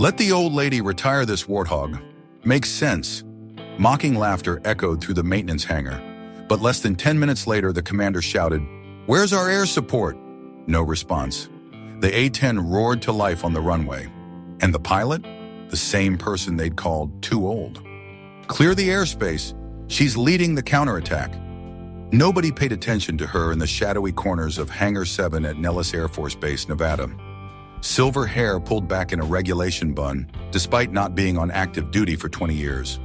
Let the old lady retire this Warthog. Makes sense. Mocking laughter echoed through the maintenance hangar. But less than 10 minutes later, the commander shouted, "Where's our air support?" No response. The A-10 roared to life on the runway. And the pilot? The same person they'd called too old. Clear the airspace. She's leading the counterattack. Nobody paid attention to her in the shadowy corners of Hangar 7 at Nellis Air Force Base, Nevada. Silver hair pulled back in a regulation bun, despite not being on active duty for 20 years.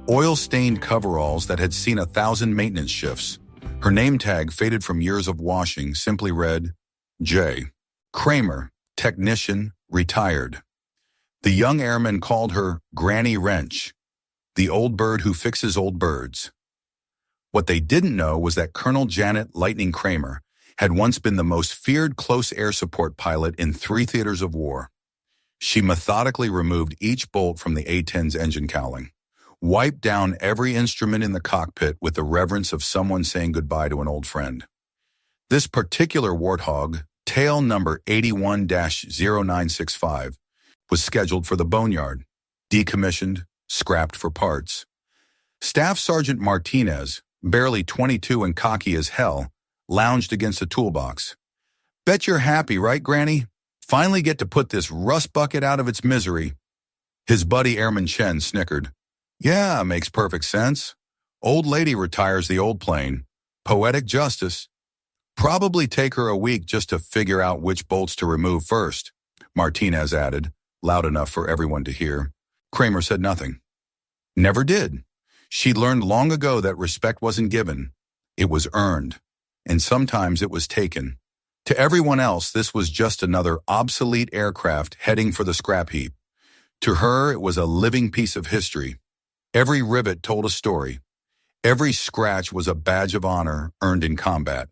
Oil-stained coveralls that had seen 1,000 maintenance shifts. Her name tag, faded from years of washing, simply read, J. Kramer, technician, retired. The young airman called her Granny Wrench, the old bird who fixes old birds. What they didn't know was that Colonel Janet Lightning Kramer had once been the most feared close air support pilot in 3 theaters of war. She methodically removed each bolt from the A-10's engine cowling, wiped down every instrument in the cockpit with the reverence of someone saying goodbye to an old friend. This particular Warthog, tail number 81-0965, was scheduled for the boneyard, decommissioned, scrapped for parts. Staff Sergeant Martinez, barely 22 and cocky as hell, lounged against a toolbox. "Bet you're happy, right, Granny? Finally get to put this rust bucket out of its misery." His buddy Airman Chen snickered. "Yeah, makes perfect sense. Old lady retires the old plane. Poetic justice. Probably take her a week just to figure out which bolts to remove first," Martinez added, loud enough for everyone to hear. Kramer said nothing. Never did. She'd learned long ago that respect wasn't given. It was earned. And sometimes it was taken. To everyone else, this was just another obsolete aircraft heading for the scrap heap. To her, it was a living piece of history. Every rivet told a story. Every scratch was a badge of honor earned in combat.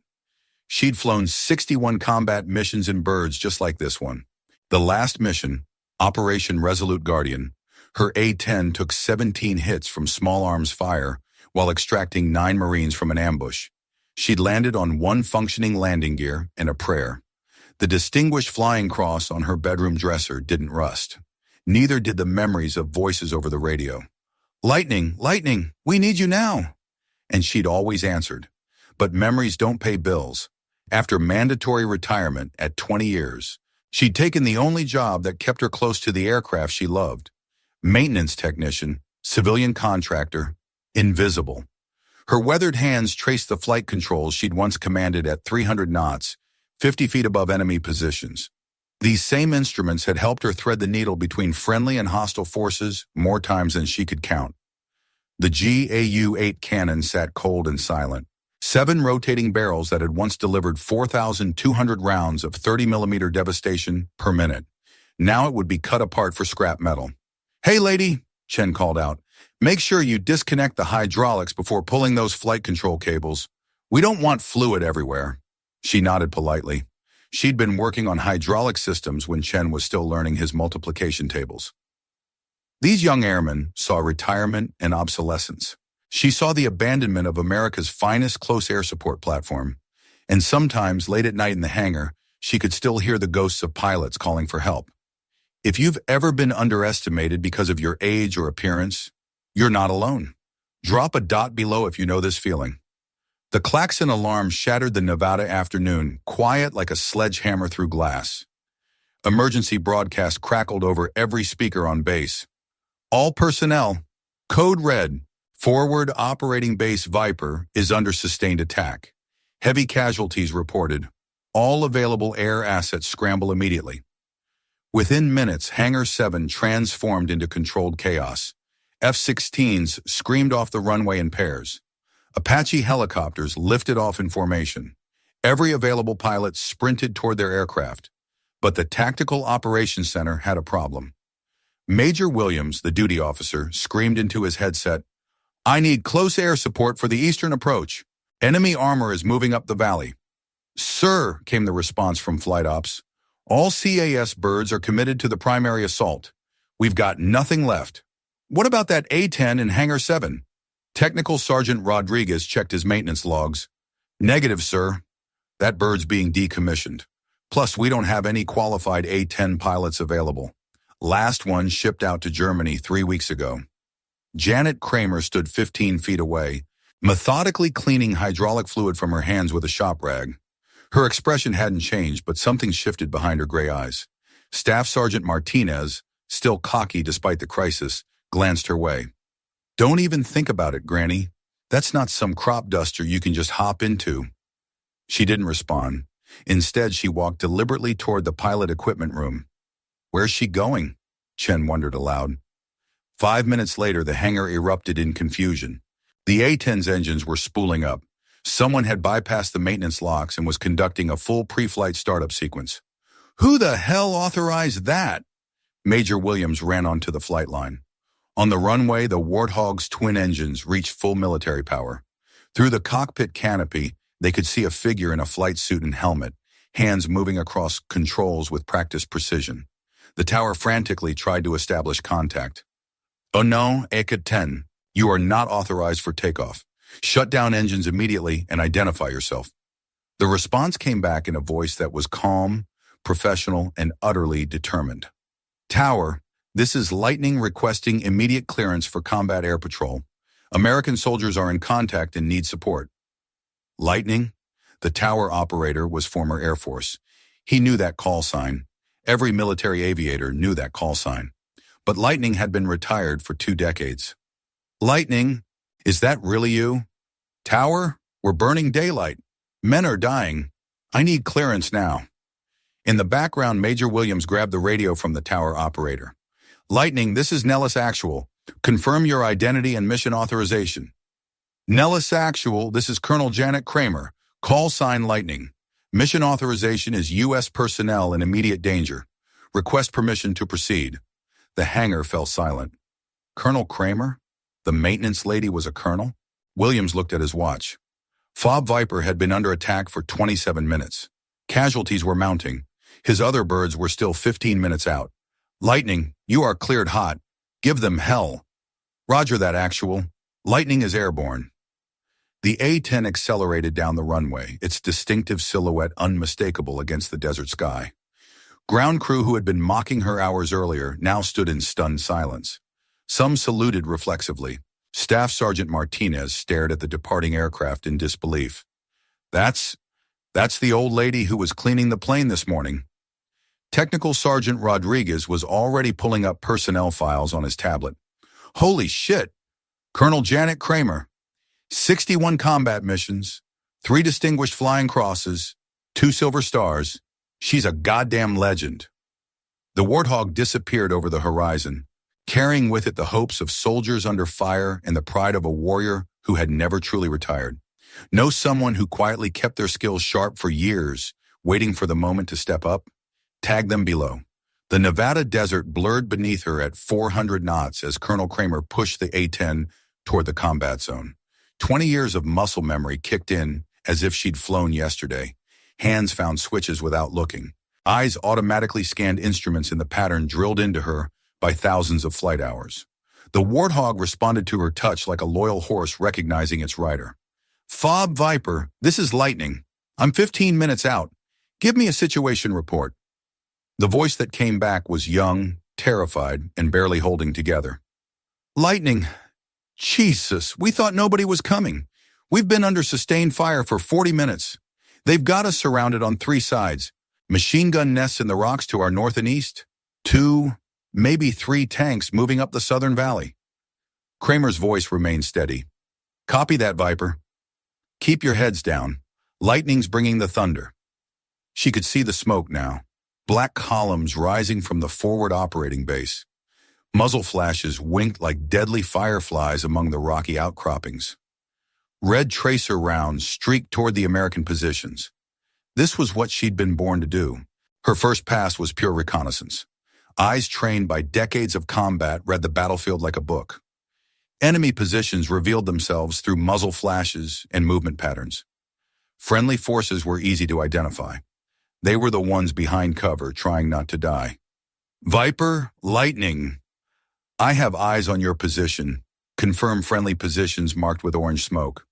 She'd flown 61 combat missions in birds just like this one. The last mission, Operation Resolute Guardian, her A-10 took 17 hits from small arms fire while extracting 9 Marines from an ambush. She'd landed on 1 functioning landing gear and a prayer. The Distinguished Flying Cross on her bedroom dresser didn't rust. Neither did the memories of voices over the radio. "Lightning, Lightning, we need you now." And she'd always answered. But memories don't pay bills. After mandatory retirement at 20 years, she'd taken the only job that kept her close to the aircraft she loved. Maintenance technician, civilian contractor, invisible. Her weathered hands traced the flight controls she'd once commanded at 300 knots, 50 feet above enemy positions. These same instruments had helped her thread the needle between friendly and hostile forces more times than she could count. The GAU-8 cannon sat cold and silent. 7 rotating barrels that had once delivered 4,200 rounds of 30mm devastation per minute. Now it would be cut apart for scrap metal. "Hey, lady," Chen called out. "Make sure you disconnect the hydraulics before pulling those flight control cables. We don't want fluid everywhere." She nodded politely. She'd been working on hydraulic systems when Chen was still learning his multiplication tables. These young airmen saw retirement and obsolescence. She saw the abandonment of America's finest close air support platform. And sometimes, late at night in the hangar, she could still hear the ghosts of pilots calling for help. If you've ever been underestimated because of your age or appearance, you're not alone. Drop a dot below if you know this feeling. The klaxon alarm shattered the Nevada afternoon, quiet like a sledgehammer through glass. Emergency broadcast crackled over every speaker on base. "All personnel, code red, forward operating base Viper is under sustained attack. Heavy casualties reported. All available air assets scramble immediately." Within minutes, Hangar 7 transformed into controlled chaos. F-16s screamed off the runway in pairs. Apache helicopters lifted off in formation. Every available pilot sprinted toward their aircraft. But the Tactical Operations Center had a problem. Major Williams, the duty officer, screamed into his headset, "I need close air support for the eastern approach. Enemy armor is moving up the valley." "Sir," came the response from Flight Ops. "All CAS birds are committed to the primary assault. We've got nothing left." "What about that A-10 in Hangar 7? Technical Sergeant Rodriguez checked his maintenance logs. "Negative, sir. That bird's being decommissioned. Plus, we don't have any qualified A-10 pilots available." Last one shipped out to Germany 3 weeks ago. Janet Kramer stood 15 feet away, methodically cleaning hydraulic fluid from her hands with a shop rag. Her expression hadn't changed, but something shifted behind her gray eyes. Staff Sergeant Martinez, still cocky despite the crisis, glanced her way. "Don't even think about it, Granny. That's not some crop duster you can just hop into." She didn't respond. Instead, she walked deliberately toward the pilot equipment room. "Where's she going?" Chen wondered aloud. 5 minutes later, the hangar erupted in confusion. The A-10's engines were spooling up. Someone had bypassed the maintenance locks and was conducting a full pre-flight startup sequence. "Who the hell authorized that?" Major Williams ran onto the flight line. On the runway, the Warthog's twin engines reached full military power. Through the cockpit canopy, they could see a figure in a flight suit and helmet, hands moving across controls with practiced precision. The tower frantically tried to establish contact. "Oh no, A-10, you are not authorized for takeoff. Shut down engines immediately and identify yourself." The response came back in a voice that was calm, professional, and utterly determined. "Tower, this is Lightning requesting immediate clearance for combat air patrol. American soldiers are in contact and need support." Lightning? The tower operator was former Air Force. He knew that call sign. Every military aviator knew that call sign. But Lightning had been retired for 2 decades. "Lightning, is that really you?" "Tower, we're burning daylight. Men are dying. I need clearance now." In the background, Major Williams grabbed the radio from the tower operator. "Lightning, this is Nellis Actual. Confirm your identity and mission authorization." "Nellis Actual, this is Colonel Janet Kramer. Call sign Lightning. Mission authorization is U.S. personnel in immediate danger. Request permission to proceed." The hangar fell silent. Colonel Kramer? The maintenance lady was a colonel? Williams looked at his watch. Fob Viper had been under attack for 27 minutes. Casualties were mounting. His other birds were still 15 minutes out. "Lightning, you are cleared hot. Give them hell." "Roger that, Actual. Lightning is airborne." The A-10 accelerated down the runway, its distinctive silhouette unmistakable against the desert sky. Ground crew who had been mocking her hours earlier now stood in stunned silence. Some saluted reflexively. Staff Sergeant Martinez stared at the departing aircraft in disbelief. That's the old lady who was cleaning the plane this morning." Technical Sergeant Rodriguez was already pulling up personnel files on his tablet. "Holy shit! Colonel Janet Kramer. 61 combat missions, 3 distinguished flying crosses, 2 silver stars. She's a goddamn legend." The Warthog disappeared over the horizon, carrying with it the hopes of soldiers under fire and the pride of a warrior who had never truly retired. Know someone who quietly kept their skills sharp for years, waiting for the moment to step up? Tag them below. The Nevada desert blurred beneath her at 400 knots as Colonel Kramer pushed the A-10 toward the combat zone. 20 years of muscle memory kicked in as if she'd flown yesterday. Hands found switches without looking. Eyes automatically scanned instruments in the pattern drilled into her by thousands of flight hours. The Warthog responded to her touch like a loyal horse recognizing its rider. "Fob Viper, this is Lightning. I'm 15 minutes out. Give me a situation report." The voice that came back was young, terrified, and barely holding together. "Lightning, Jesus, we thought nobody was coming. We've been under sustained fire for 40 minutes. They've got us surrounded on 3 sides. Machine gun nests in the rocks to our north and east. 2, maybe 3 tanks moving up the southern valley." Kramer's voice remained steady. "Copy that, Viper. Keep your heads down. Lightning's bringing the thunder." She could see the smoke now. Black columns rising from the forward operating base. Muzzle flashes winked like deadly fireflies among the rocky outcroppings. Red tracer rounds streaked toward the American positions. This was what she'd been born to do. Her first pass was pure reconnaissance. Eyes trained by decades of combat read the battlefield like a book. Enemy positions revealed themselves through muzzle flashes and movement patterns. Friendly forces were easy to identify. They were the ones behind cover, trying not to die. "Viper, Lightning. I have eyes on your position. Confirm friendly positions marked with orange smoke."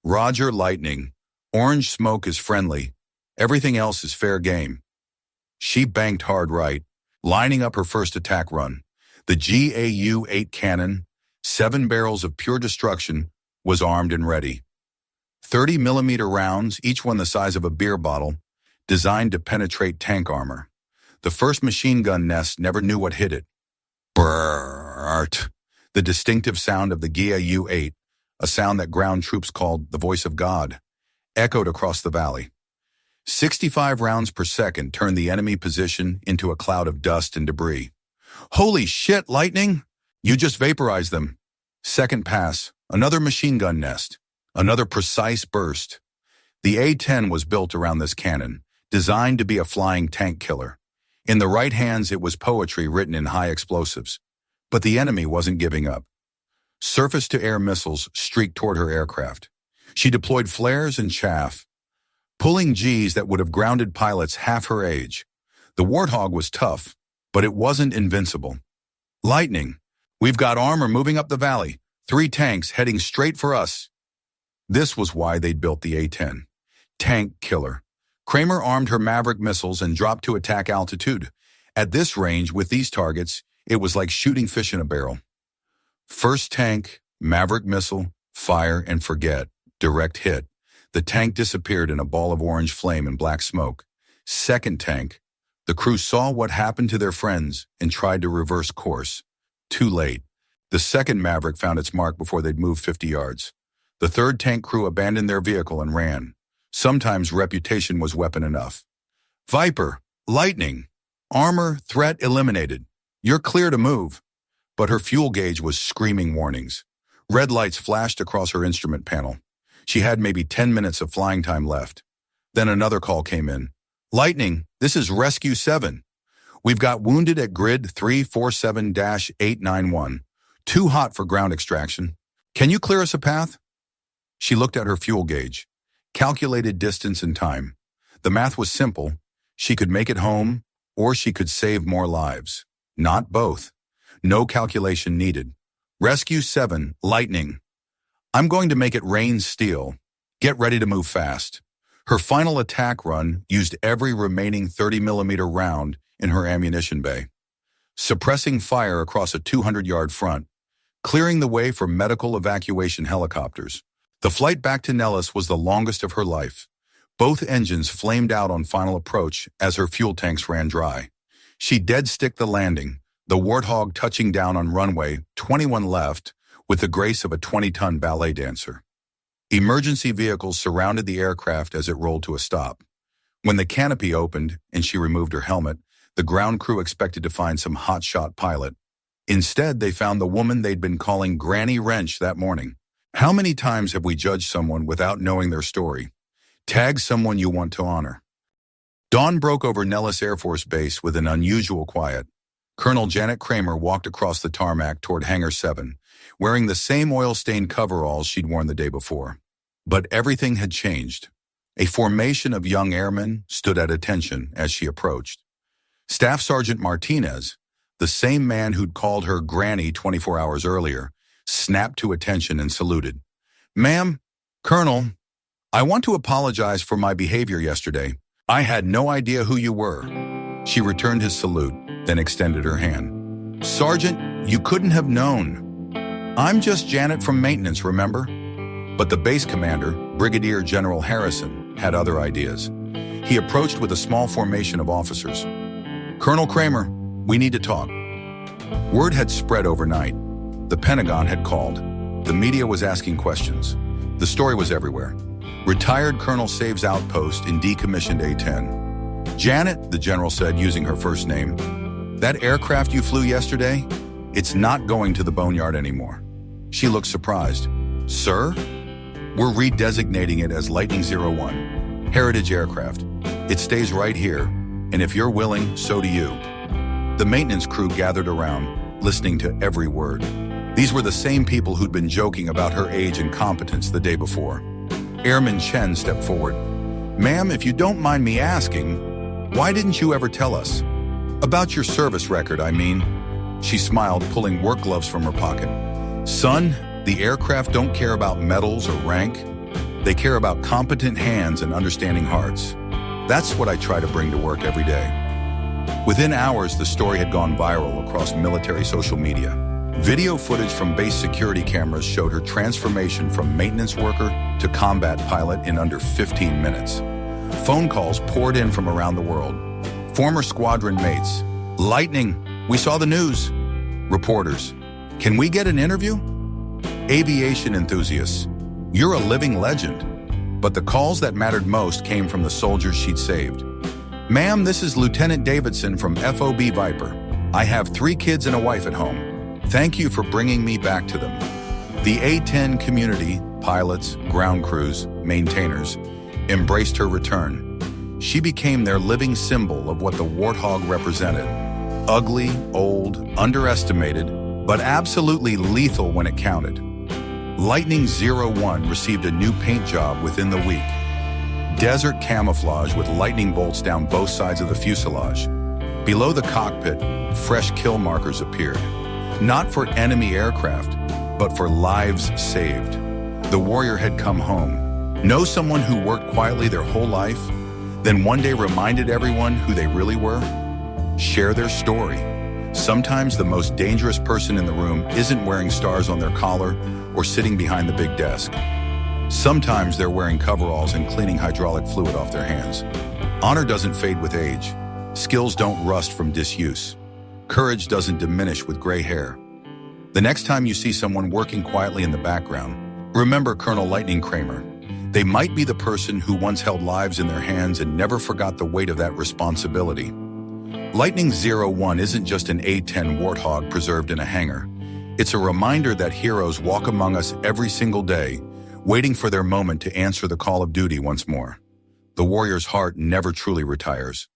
"Roger, Lightning. Orange smoke is friendly. Everything else is fair game." She banked hard right. lining up her first attack run. The GAU-8 cannon, 7 barrels of pure destruction, was armed and ready. 30-millimeter rounds, each one the size of a beer bottle, designed to penetrate tank armor. The first machine gun nest never knew what hit it. Brrrt. The distinctive sound of the GAU-8, a sound that ground troops called the voice of God, echoed across the valley. 65 rounds per second turned the enemy position into a cloud of dust and debris. Holy shit, Lightning! You just vaporized them. Second pass, another machine gun nest, another precise burst. The A-10 was built around this cannon, designed to be a flying tank killer. In the right hands, it was poetry written in high explosives. But the enemy wasn't giving up. Surface-to-air missiles streaked toward her aircraft. She deployed flares and chaff, pulling Gs that would have grounded pilots half her age. The Warthog was tough, but it wasn't invincible. Lightning, we've got armor moving up the valley, 3 tanks heading straight for us. This was why they'd built the A-10. Tank killer. Kramer armed her Maverick missiles and dropped to attack altitude. At this range, with these targets, it was like shooting fish in a barrel. First tank, Maverick missile, fire and forget, direct hit. The tank disappeared in a ball of orange flame and black smoke. Second tank, the crew saw what happened to their friends and tried to reverse course. Too late. The second Maverick found its mark before they'd moved 50 yards. The third tank crew abandoned their vehicle and ran. Sometimes reputation was weapon enough. Viper, Lightning, armor, threat eliminated. You're clear to move. But her fuel gauge was screaming warnings. Red lights flashed across her instrument panel. She had maybe 10 minutes of flying time left. Then another call came in. Lightning, this is Rescue 7. We've got wounded at grid 347-891. Too hot for ground extraction. Can you clear us a path? She looked at her fuel gauge, calculated distance and time. The math was simple. She could make it home, or she could save more lives. Not both. No calculation needed. Rescue 7, Lightning. I'm going to make it rain steel. Get ready to move fast. Her final attack run used every remaining 30-millimeter round in her ammunition bay, suppressing fire across a 200-yard front, clearing the way for medical evacuation helicopters. The flight back to Nellis was the longest of her life. Both engines flamed out on final approach as her fuel tanks ran dry. She dead-sticked the landing, the Warthog touching down on runway 21 left with the grace of a 20-ton ballet dancer. Emergency vehicles surrounded the aircraft as it rolled to a stop. When the canopy opened and she removed her helmet, the ground crew expected to find some hotshot pilot. Instead, they found the woman they'd been calling Granny Wrench that morning. How many times have we judged someone without knowing their story? Tag someone you want to honor. Dawn broke over Nellis Air Force Base with an unusual quiet. Colonel Janet Kramer walked across the tarmac toward Hangar 7, wearing the same oil-stained coveralls she'd worn the day before. But everything had changed. A formation of young airmen stood at attention as she approached. Staff Sergeant Martinez, the same man who'd called her Granny 24 hours earlier, snapped to attention and saluted. Ma'am, Colonel, I want to apologize for my behavior yesterday. I had no idea who you were. She returned his salute, then extended her hand. Sergeant, you couldn't have known. I'm just Janet from maintenance, remember? But the base commander, Brigadier General Harrison, had other ideas. He approached with a small formation of officers. Colonel Kramer, we need to talk. Word had spread overnight. The Pentagon had called. The media was asking questions. The story was everywhere. Retired colonel saves outpost in decommissioned A-10. Janet, the general said, using her first name, that aircraft you flew yesterday, it's not going to the boneyard anymore. She looked surprised. Sir? We're redesignating it as Lightning 01, Heritage Aircraft. It stays right here, and if you're willing, so do you. The maintenance crew gathered around, listening to every word. These were the same people who'd been joking about her age and competence the day before. Airman Chen stepped forward. Ma'am, if you don't mind me asking, why didn't you ever tell us? About your service record, I mean. She smiled, pulling work gloves from her pocket. Son, the aircraft don't care about medals or rank. They care about competent hands and understanding hearts. That's what I try to bring to work every day. Within hours, the story had gone viral across military social media. Video footage from base security cameras showed her transformation from maintenance worker to combat pilot in under 15 minutes. Phone calls poured in from around the world. Former squadron mates, "Lightning, we saw the news." Reporters, "Can we get an interview?" Aviation enthusiasts, "You're a living legend." But the calls that mattered most came from the soldiers she'd saved. "Ma'am, this is Lieutenant Davidson from FOB Viper. I have 3 kids and a wife at home. Thank you for bringing me back to them." The A-10 community, pilots, ground crews, maintainers, embraced her return. She became their living symbol of what the Warthog represented. Ugly, old, underestimated, but absolutely lethal when it counted. Lightning 01 received a new paint job within the week. Desert camouflage with lightning bolts down both sides of the fuselage. Below the cockpit, fresh kill markers appeared. Not for enemy aircraft, but for lives saved. The warrior had come home. Know someone who worked quietly their whole life, then one day reminded everyone who they really were? Share their story. Sometimes the most dangerous person in the room isn't wearing stars on their collar or sitting behind the big desk. Sometimes they're wearing coveralls and cleaning hydraulic fluid off their hands. Honor doesn't fade with age. Skills don't rust from disuse. Courage doesn't diminish with gray hair. The next time you see someone working quietly in the background, remember Colonel Lightning Kramer. They might be the person who once held lives in their hands and never forgot the weight of that responsibility. Lightning 01 isn't just an A-10 Warthog preserved in a hangar. It's a reminder that heroes walk among us every single day, waiting for their moment to answer the call of duty once more. The warrior's heart never truly retires.